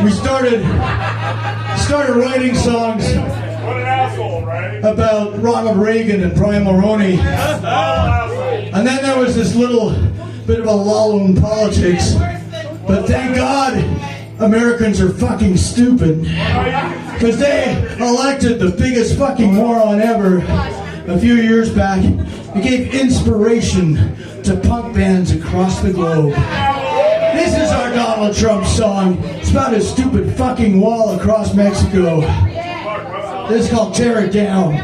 we started writing songs about Ronald Reagan and Brian Mulroney. And then there was this little bit of a lull in politics. But thank God Americans are fucking stupid. Because they elected the biggest fucking moron ever a few years back. It gave inspiration to punk bands across the globe. This is our Donald Trump song. It's about his stupid fucking wall across Mexico. This is called Tear It Down.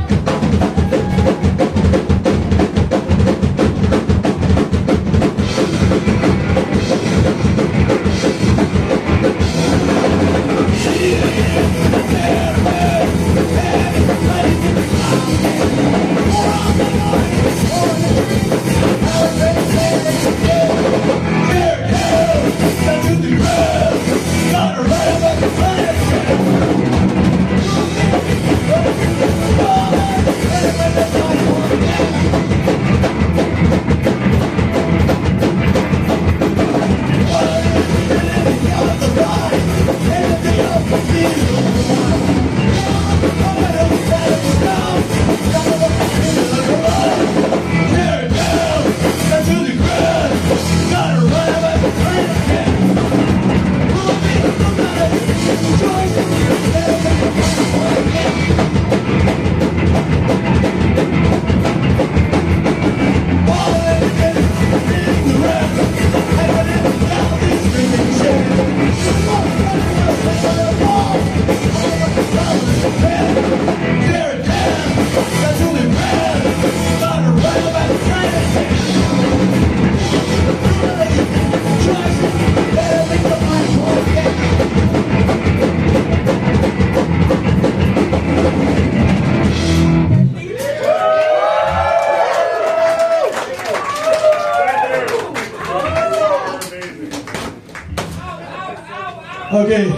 Okay,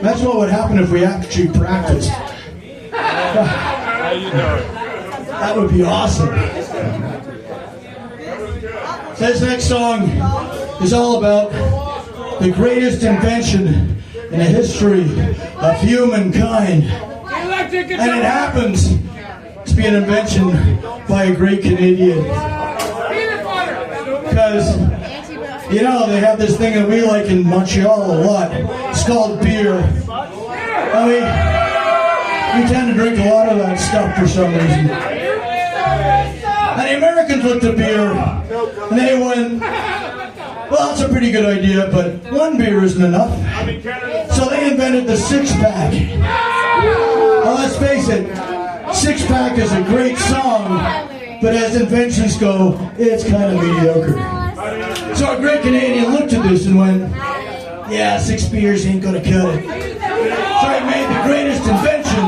that's what would happen if we actually practiced. That would be awesome. This next song is all about the greatest invention in the history of humankind. And it happens to be an invention by a great Canadian. Because you know, they have this thing that we like in Montreal a lot. It's called beer. I mean, we tend to drink a lot of that stuff for some reason. And the Americans looked at beer, and they went, well, that's a pretty good idea, but one beer isn't enough. So they invented the six-pack. Well, let's face it, six-pack is a great song, but as inventions go, it's kind of mediocre. So a great Canadian looked at this and went, yeah, 6 beers ain't gonna cut it. So he made the greatest invention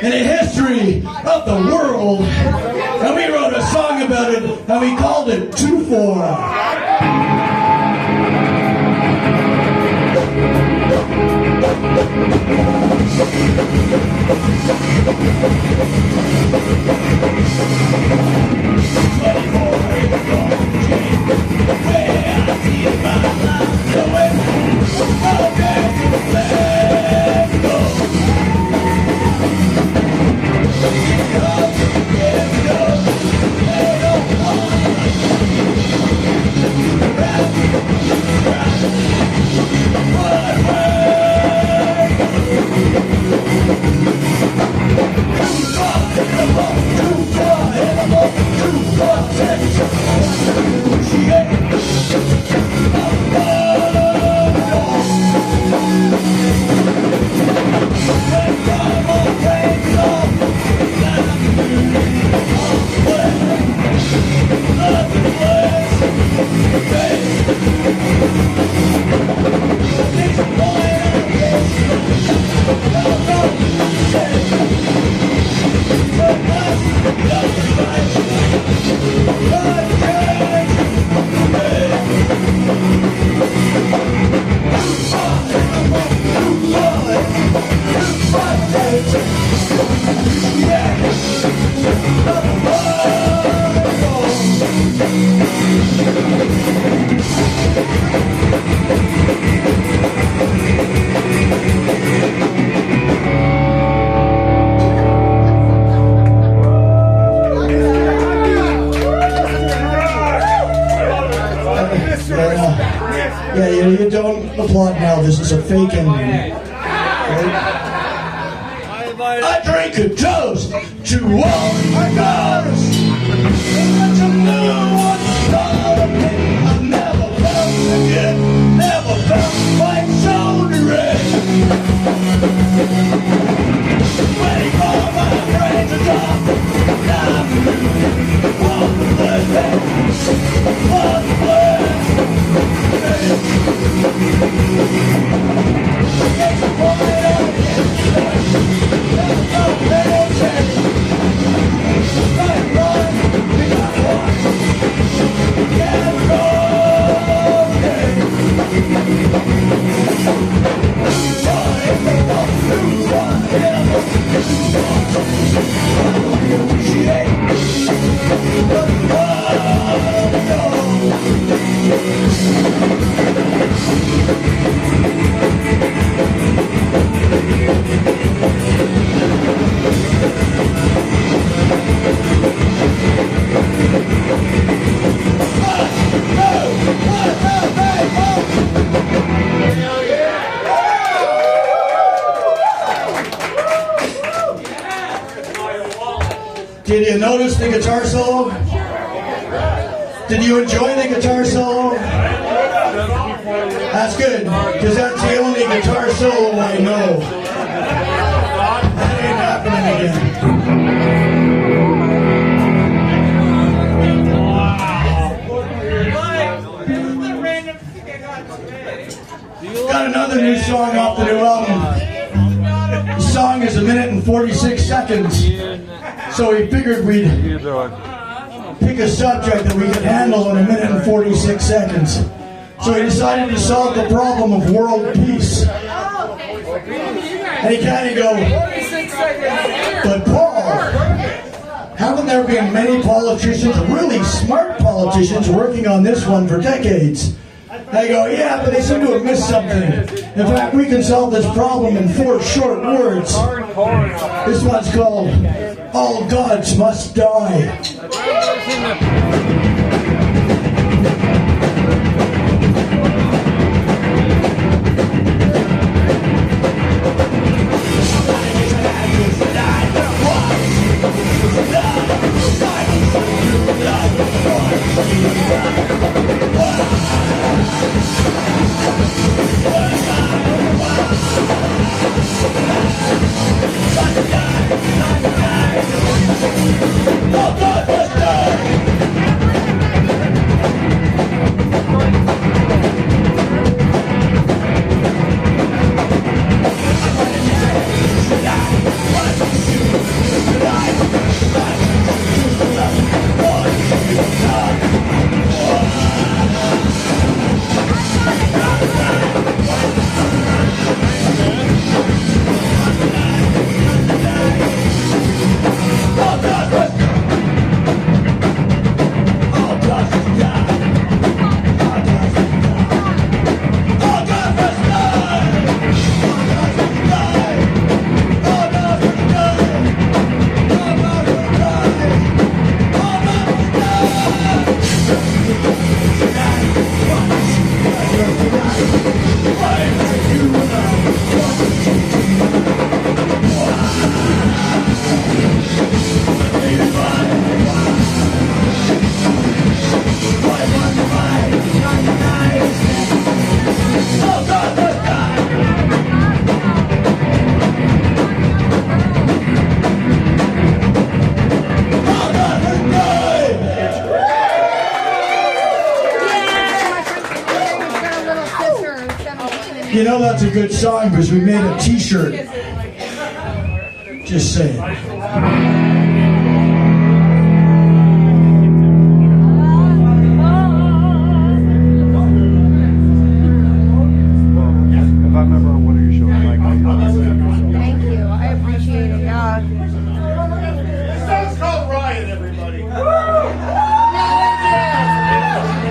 in the history of the world. And we wrote a song about it, and we called it 2-4. Let's go. the plot now. This is a fake ending. Right? I drink a toast to all my gods. Such a new one, all of me. I've never felt again, never felt quite so direct. Waiting for my brain to drop. Now I'm on the blood bed, on the blood. It's a boy out here. Did you notice the guitar solo? Did you enjoy the guitar solo? That's good, because that's the only guitar solo I know. That ain't happening again. Got another new song off the new album. The song is 1 minute and 46 seconds. So we figured we'd pick a subject that we could handle in 1 minute and 46 seconds. So he decided to solve the problem of world peace. And he kind of go, but Paul, haven't there been many politicians, really smart politicians, working on this one for decades? I go, yeah, but they seem to have missed something. In fact, we can solve this problem in 4 short words. This one's called All Gods Must Die. You know that's a good song because we made a t-shirt. Just saying. If I remember one of your shows, thank you. I appreciate it. Yeah. Let's call Ryan, everybody.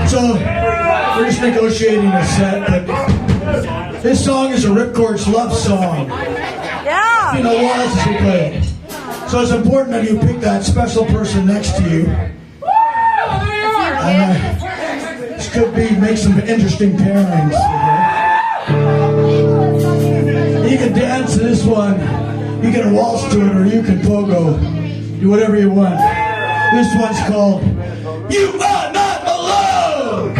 So we're just negotiating a set, but this song is a Ripcordz love song. Yeah. You know, what else does he play? So it's important that you pick that special person next to you. This could make some interesting pairings. can dance to this one. You can waltz to it or you can pogo. Do whatever you want. This one's called You Are Not Alone!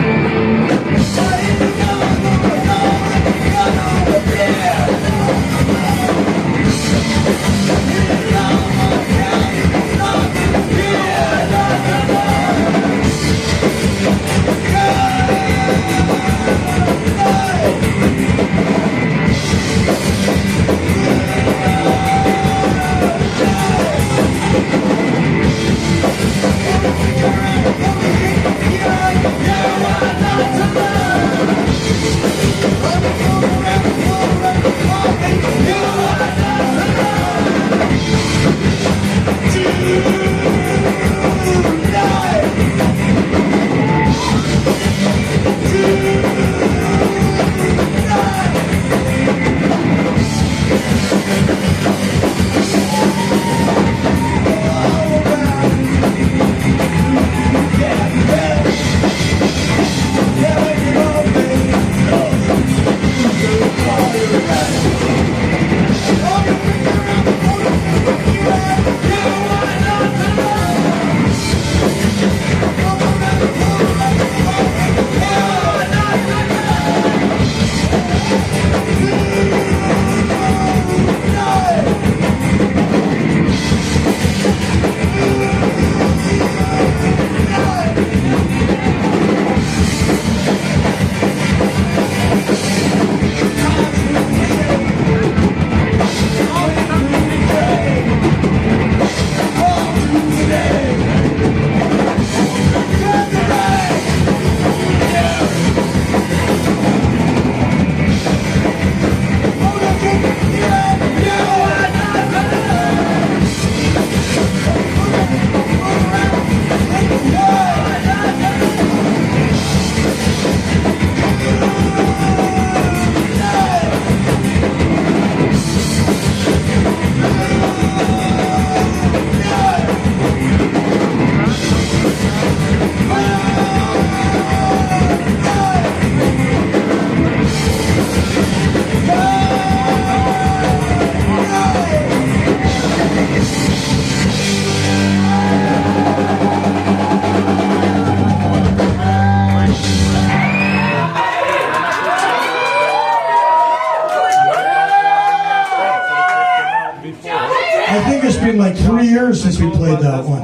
I think it's been like 3 years since we played that one.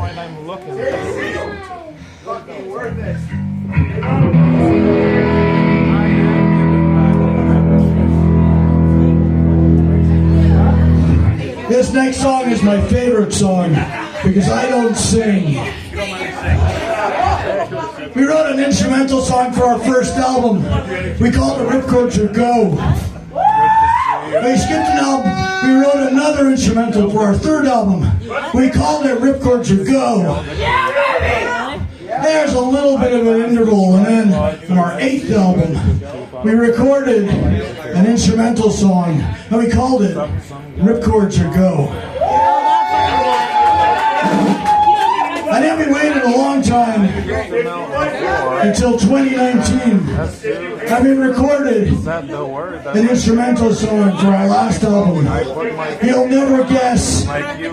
This next song is my favorite song because I don't sing. We wrote an instrumental song for our first album. We called it Ripcordz or Go. We skipped an album. We wrote another instrumental for our third album. We called it Ripcordz or Go. There's a little bit of an interval, and then from our eighth album, we recorded an instrumental song, and we called it Ripcordz or Go. And then we waited a long time until 2019, and we recorded an instrumental song for our last album. You'll never guess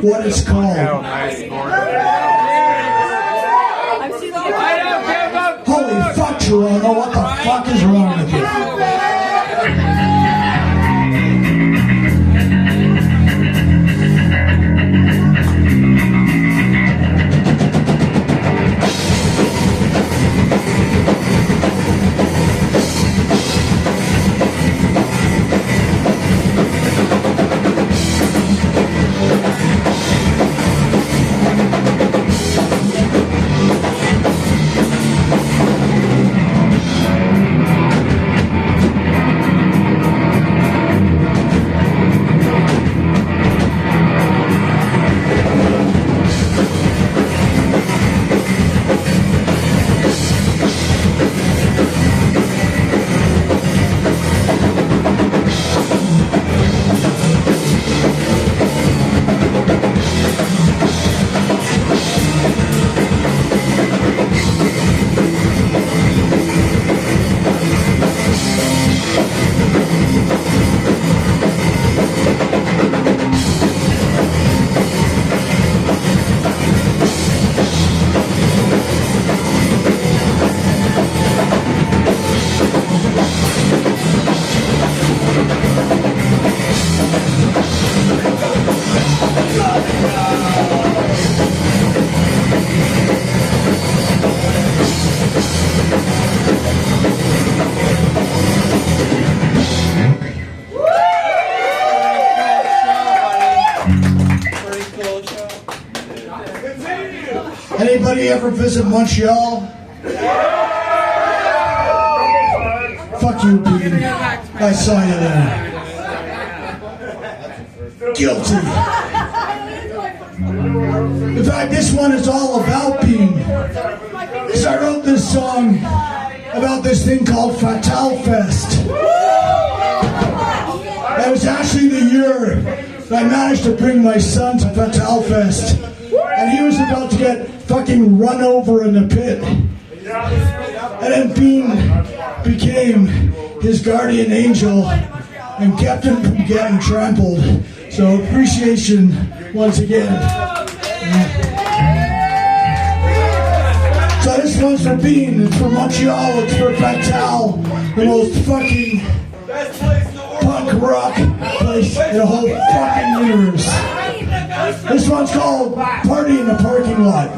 what it's called. Holy fuck, Toronto, what the fuck is wrong with you? Anybody ever visit Montreal? Fuck you, Bean. I saw you there. Guilty. In fact, this one is all about Bean. So I wrote this song about this thing called Fatal Fest. That was actually the year that I managed to bring my son to Fatal Fest. And he was about to get fucking run over in the pit. And then Bean became his guardian angel and kept him from getting trampled. So appreciation once again. So this one's for Bean, it's for Montreal, it's for Fatal, the most fucking punk rock place in the whole fucking universe. This one's called Party in the Parking Lot.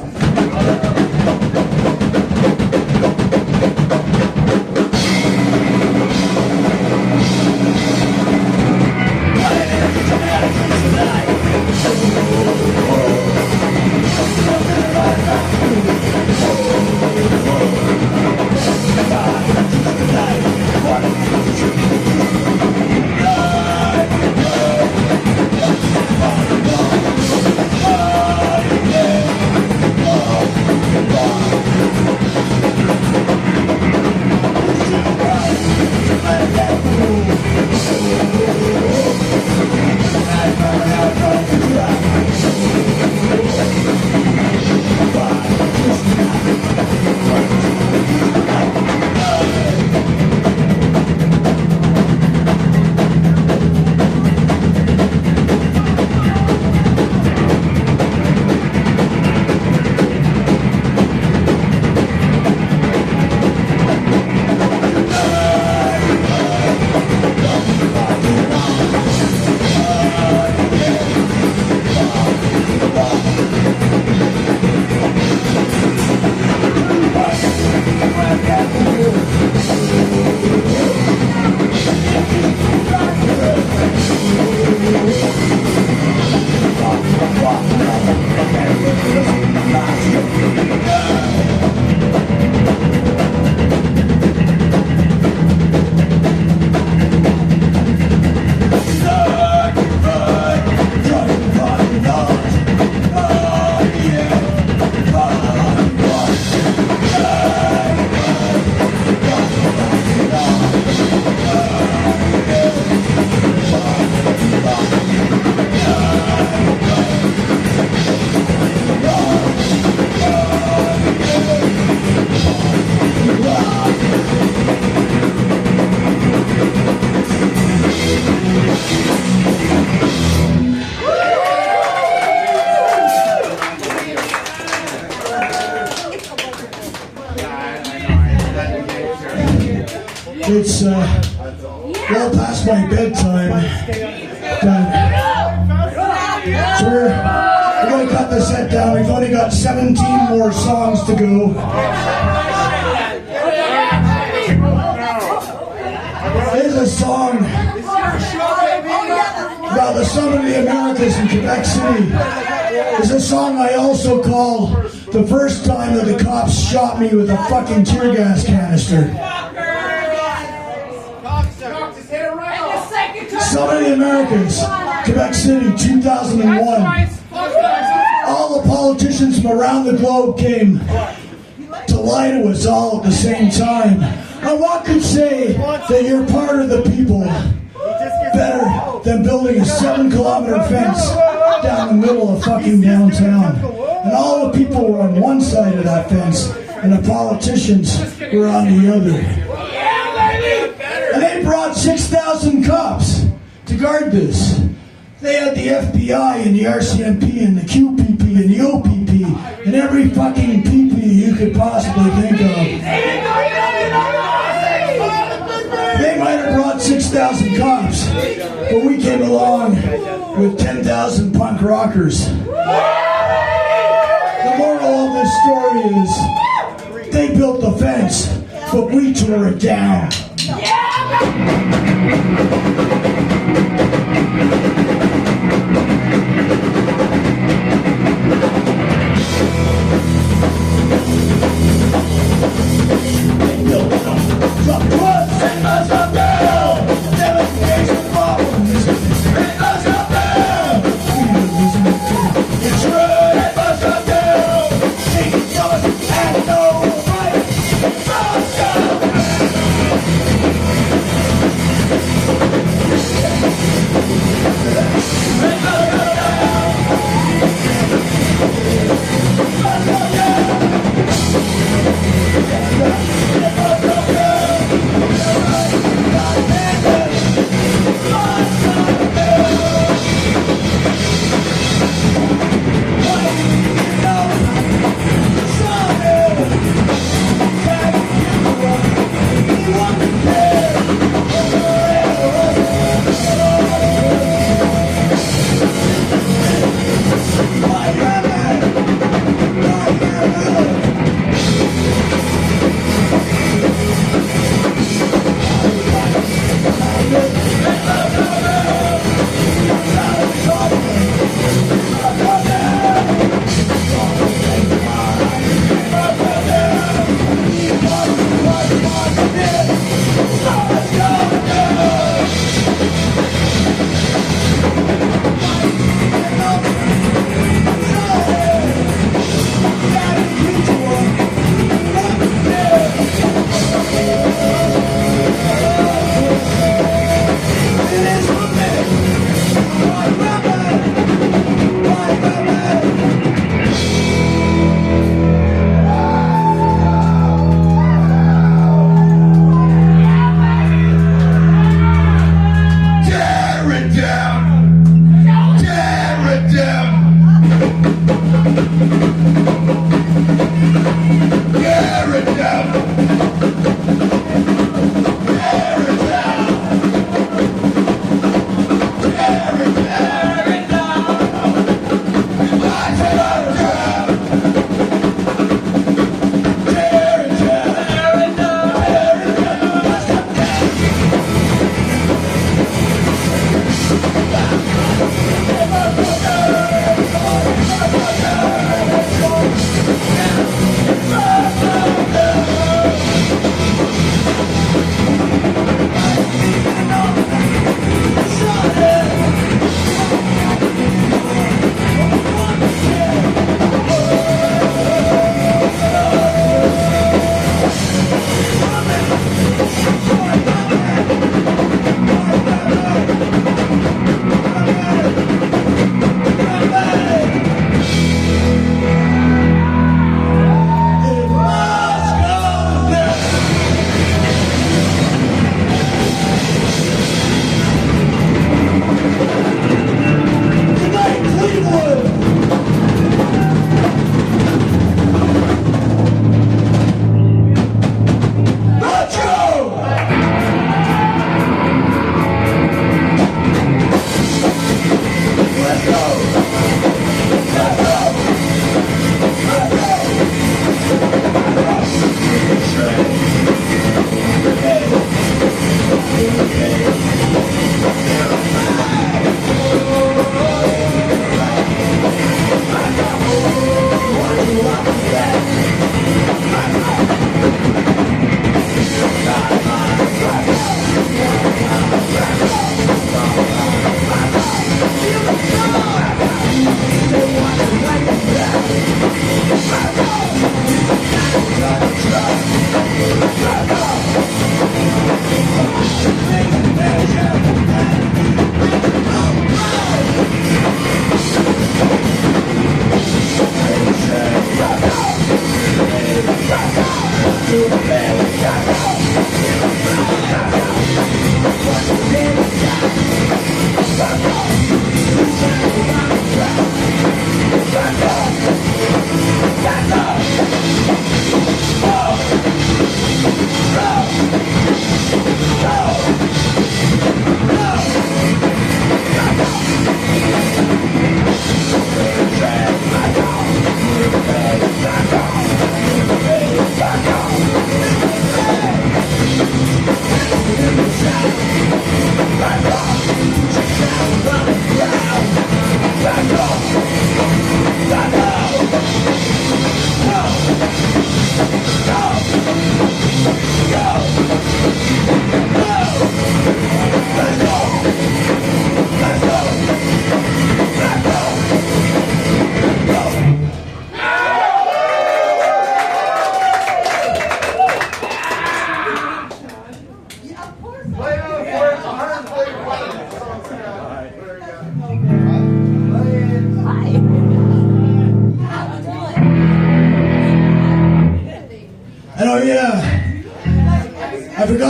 It's well past my bedtime, so we're going to cut the set down. We've only got 17 more songs to go. Here's a song about the Summit of the Americas in Quebec City. It's a song I also call The First Time That the Cops Shot Me with a Fucking Tear Gas Canister. Summit of the Americas, Quebec City, 2001. All the politicians from around the globe came to lie to us all at the same time. And one could say that you're part of the people better than building a 7-kilometer fence down the middle of fucking downtown. And all the people were on one side of that fence, and the politicians were on the other. And they brought 6,000 cops to guard this. They had the FBI and the RCMP and the QPP and the OPP and every fucking PP you could possibly think of. They might have brought 6,000 cops, but we came along with 10,000 punk rockers. The moral of this story is they built the fence, but we tore it down.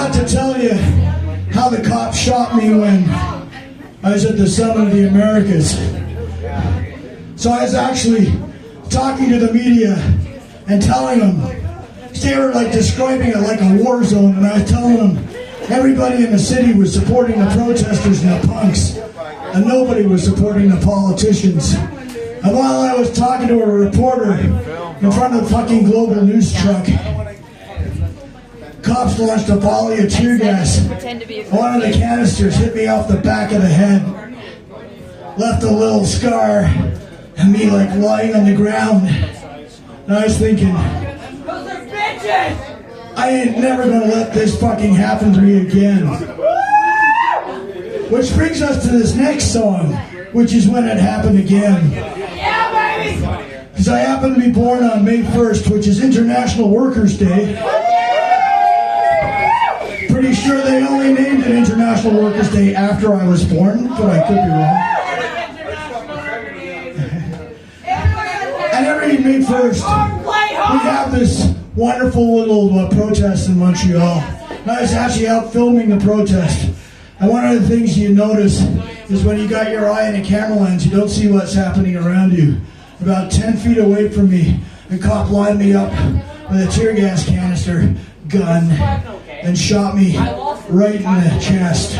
forgot to tell you how the cops shot me when I was at the Summit of the Americas. So I was actually talking to the media and telling them, they were like describing it like a war zone, and I was telling them everybody in the city was supporting the protesters and the punks, and nobody was supporting the politicians. And while I was talking to a reporter in front of the fucking Global News truck, cops launched a volley of tear gas. One of the canisters hit me off the back of the head, left a little scar, and me like lying on the ground. And I was thinking, I ain't never gonna let this fucking happen to me again. Which brings us to this next song, which is When It Happened Again. Because I happen to be born on May 1st, which is International Workers' Day. Pretty sure they only named it International Workers' Day after I was born, but I could be wrong. And every May 1st, we have this wonderful little protest in Montreal. And I was actually out filming the protest. And one of the things you notice is when you got your eye in a camera lens, you don't see what's happening around you. About 10 feet away from me, a cop lined me up with a tear gas canister gun and shot me right in the chest.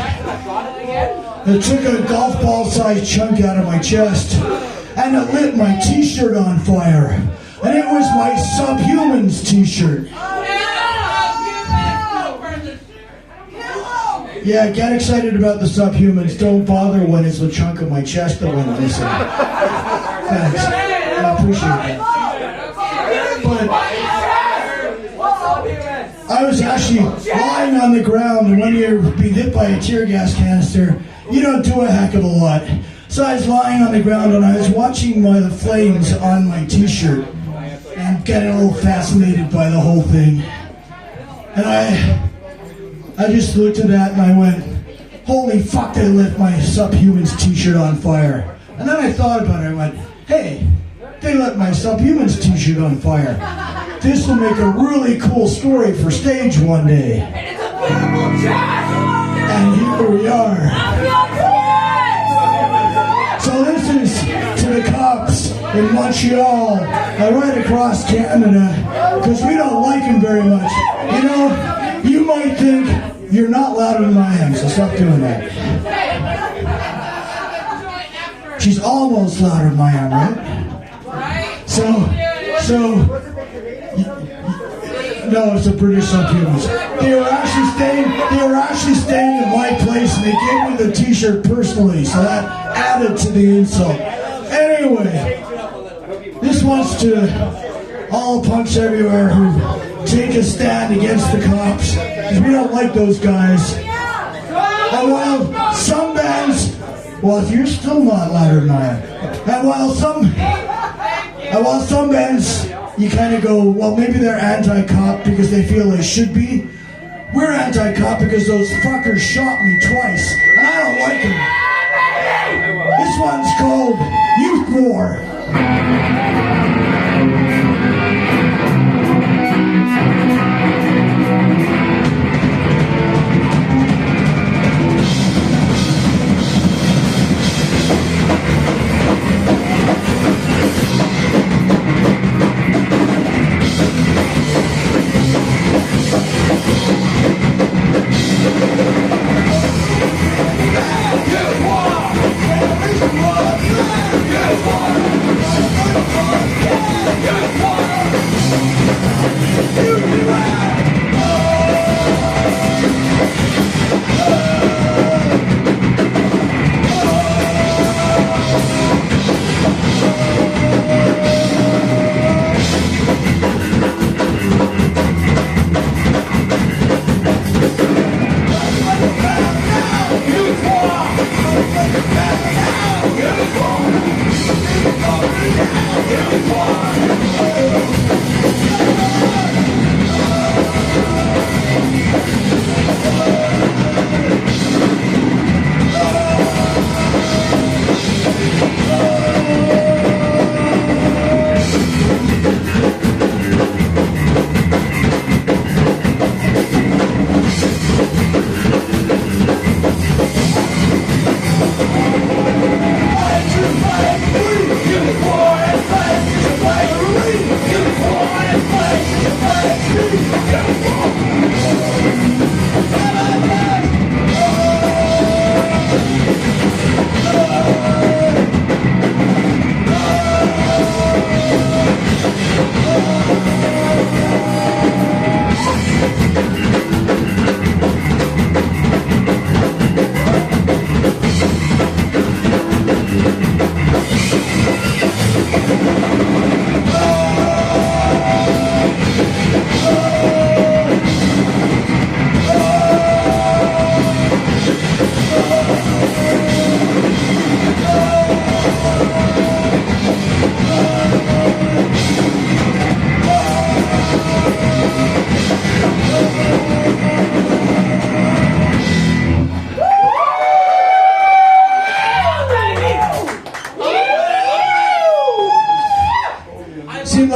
It took a golf ball-sized chunk out of my chest, and it lit my t-shirt on fire. And it was my Subhumans t-shirt. Yeah, get excited about the Subhumans. Don't bother when it's a chunk of my chest that went missing. Thanks. I appreciate that. But I was actually lying on the ground, and when you're being hit by a tear gas canister, you don't do a heck of a lot. So I was lying on the ground, and I was watching the flames on my t-shirt and getting a little fascinated by the whole thing. And I just looked at that and I went, holy fuck, they lit my Subhumans t-shirt on fire. And then I thought about it, I went, hey, they lit my Subhumans t-shirt on fire. This will make a really cool story for stage one day. And it's a beautiful chest! And here we are. So this is to the cops in Montreal, right across Canada, because we don't like him very much. You know, you might think you're not louder than I am, so stop doing that. She's almost louder than I am, right? So, no, it's the British Subhumans. They were actually staying in my place, and they gave me the t-shirt personally, so that added to the insult. Anyway, this one's to all punks everywhere who take a stand against the cops, because we don't like those guys. And while some bands, well, if you're still not louder than I am, and while some bands, you kind of go, well, maybe they're anti-cop because they feel they should be. We're anti-cop because those fuckers shot me twice, and I don't like them. This one's called Youth War. Youth War!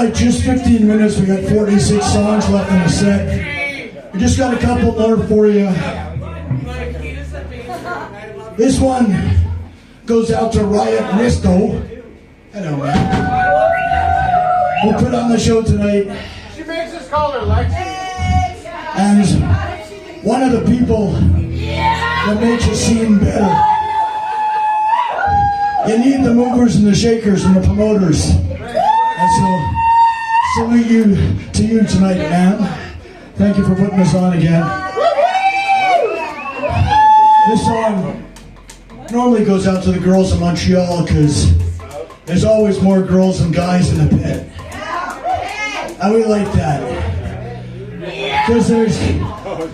like just 15 minutes. We got 46 songs left in the set. We just got a couple more for you. This one goes out to Riot Risto. Hello, man. We'll put on the show tonight. She makes us call her Lexi. And one of the people that makes the scene better. You need the movers and the shakers and the promoters. And so, salute you to you tonight, man. Thank you for putting this on again. This song normally goes out to the girls of Montreal because there's always more girls than guys in the pit. And we like that. Because there's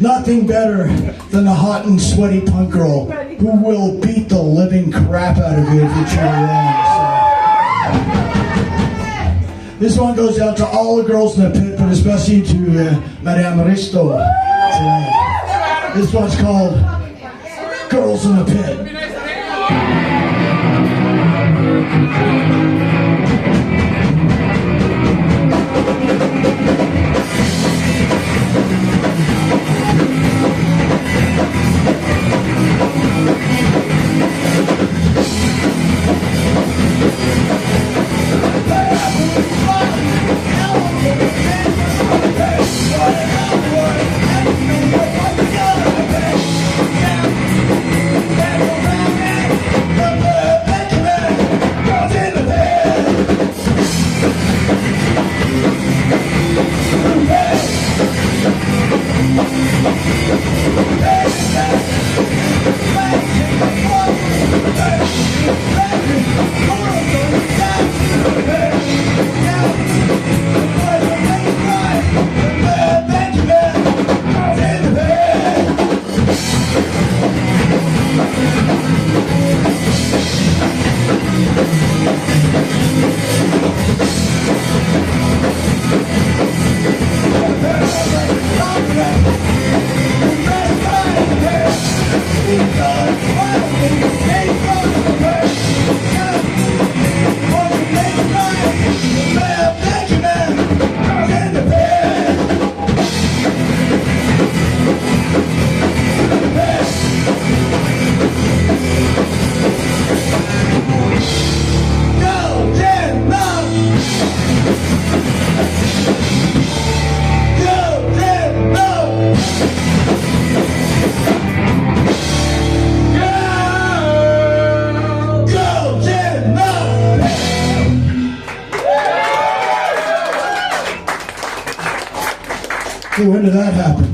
nothing better than a hot and sweaty punk girl who will beat the living crap out of you if you try wrong. So. This one goes out to all the girls in the pit, but especially to Madame Risto tonight. This one's called Girls in the Pit. When did that happen?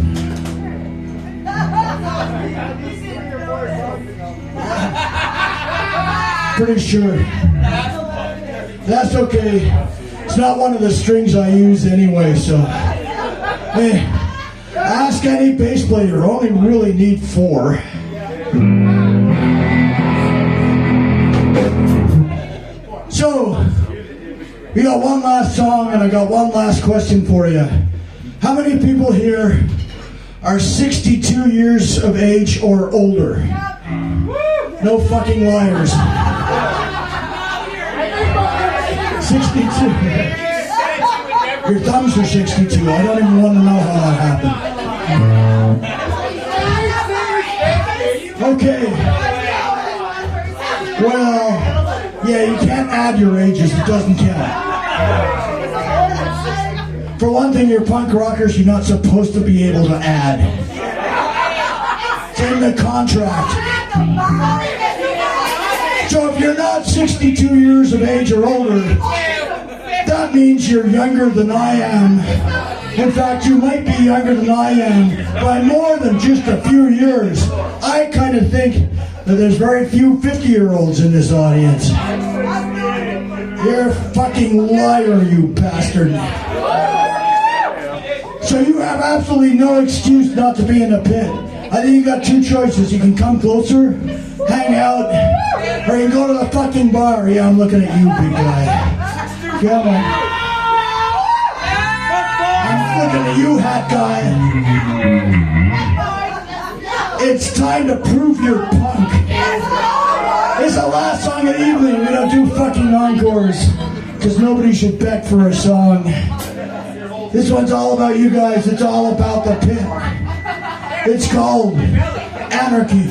Pretty sure. That's okay. It's not one of the strings I use anyway, so. Hey, ask any bass player. Only really need 4. So, we got one last song and I got one last question for you. How many people here are 62 years of age or older? No fucking liars. 62. Your thumbs are 62. I don't even want to know how that happened. Okay. Well, yeah, you can't add your ages. It doesn't count. For one thing, you're punk rockers, you're not supposed to be able to add. It's in the contract. So if you're not 62 years of age or older, that means you're younger than I am. In fact, you might be younger than I am by more than just a few years. I kind of think that there's very few 50-year-olds in this audience. You're a fucking liar, you bastard. So you have absolutely no excuse not to be in the pit. I think you got 2 choices. You can come closer, hang out, or you can go to the fucking bar. Yeah, I'm looking at you, big guy. Come on. I'm looking at you, hat guy. It's time to prove you're punk. It's the last song of the evening. We don't do fucking encores. because nobody should beg for a song. This one's all about you guys. It's all about the pit. It's called Anarchy.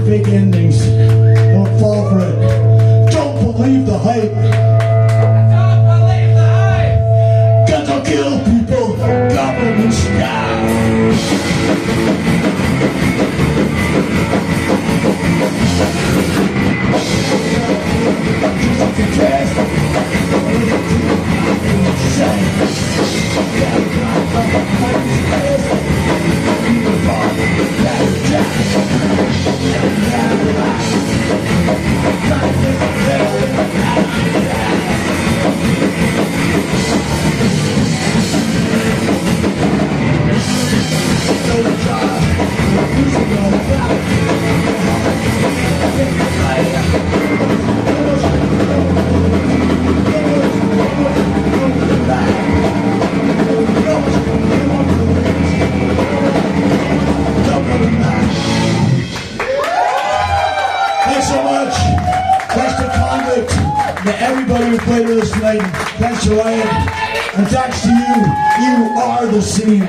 Big endings. Don't fall for it. Don't believe the hype. Don't believe the hype. Guns will kill people. Government's Thanks so much. Thanks to Convict, to everybody who played with us tonight. Thanks to Ryan. And thanks to you. You are the scene.